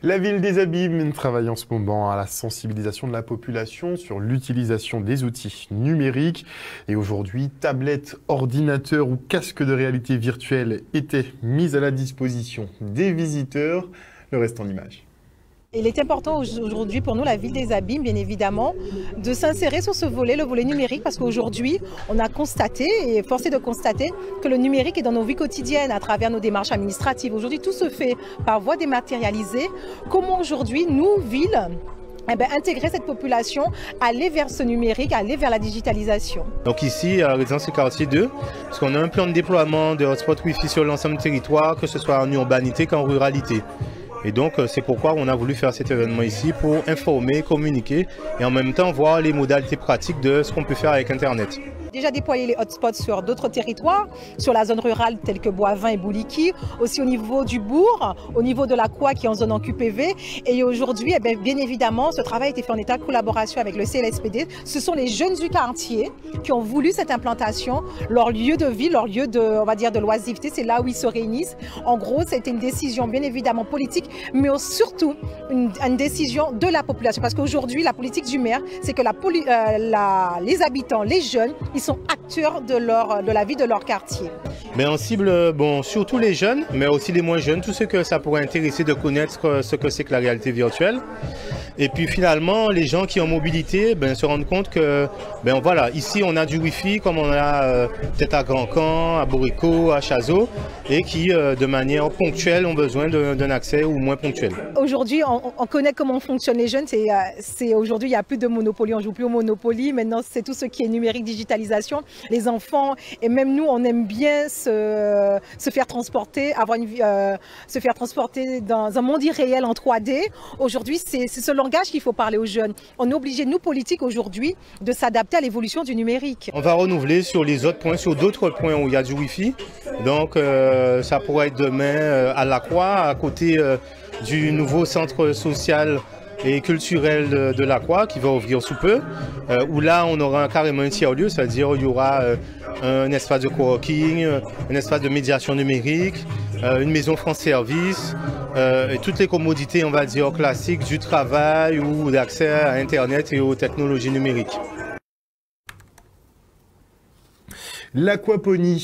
La ville des Abîmes travaille en ce moment à la sensibilisation de la population sur l'utilisation des outils numériques. Et aujourd'hui, tablettes, ordinateurs ou casques de réalité virtuelle étaient mis à la disposition des visiteurs. Le reste en images. Il est important aujourd'hui pour nous, la ville des Abîmes, bien évidemment, de s'insérer sur ce volet, le volet numérique, parce qu'aujourd'hui, on a constaté, et forcé de constater, que le numérique est dans nos vies quotidiennes à travers nos démarches administratives. Aujourd'hui, tout se fait par voie dématérialisée. Comment aujourd'hui, nous, villes, intégrer cette population, aller vers ce numérique, aller vers la digitalisation. Donc ici, à Résidence Quartier 2, parce qu'on a un plan de déploiement de hotspot Wi-Fi sur l'ensemble du territoire, que ce soit en urbanité qu'en ruralité. Et donc, c'est pourquoi on a voulu faire cet événement ici pour informer, communiquer et en même temps voir les modalités pratiques de ce qu'on peut faire avec Internet. Déjà déployer les hotspots sur d'autres territoires, sur la zone rurale telle que Boivin et Bouliki, aussi au niveau du bourg, au niveau de la Croix qui est en zone en QPV. Et aujourd'hui, bien évidemment, ce travail a été fait en état de collaboration avec le CLSPD. Ce sont les jeunes du quartier qui ont voulu cette implantation, leur lieu de vie, leur lieu de, on va dire, de loisiveté, c'est là où ils se réunissent. En gros, c'était une décision bien évidemment politique, mais surtout une décision de la population. Parce qu'aujourd'hui, la politique du maire, c'est que les habitants, les jeunes, ils sont acteurs de la vie de leur quartier. Mais on cible surtout les jeunes, mais aussi les moins jeunes, tous ceux que ça pourrait intéresser de connaître ce que c'est que la réalité virtuelle. Et puis finalement, les gens qui ont mobilité se rendent compte que voilà, ici on a du Wi-Fi comme on a peut-être à Grand-Camp, à Borico, à Chazot, et qui de manière ponctuelle ont besoin d'un accès ou moins ponctuel. Aujourd'hui, on connaît comment fonctionnent les jeunes. Aujourd'hui, il n'y a plus de Monopoly, on ne joue plus au Monopoly. Maintenant, c'est tout ce qui est numérique, digitalisation. Les enfants, et même nous, on aime bien se faire transporter, se faire transporter dans un monde irréel en 3D. Aujourd'hui, c'est ce langage qu'il faut parler aux jeunes. On est obligé, nous, politiques, aujourd'hui, de s'adapter à l'évolution du numérique. On va renouveler sur les autres points, sur d'autres points où il y a du Wi-Fi. Donc, ça pourrait être demain à la Croix, à côté du nouveau centre social et culturel de la Croix qui va ouvrir sous peu, où là on aura carrément un tiers-lieu, c'est-à-dire il y aura un espace de coworking, un espace de médiation numérique, une maison France Service, et toutes les commodités, on va dire, classiques du travail ou d'accès à Internet et aux technologies numériques. L'Aquaponie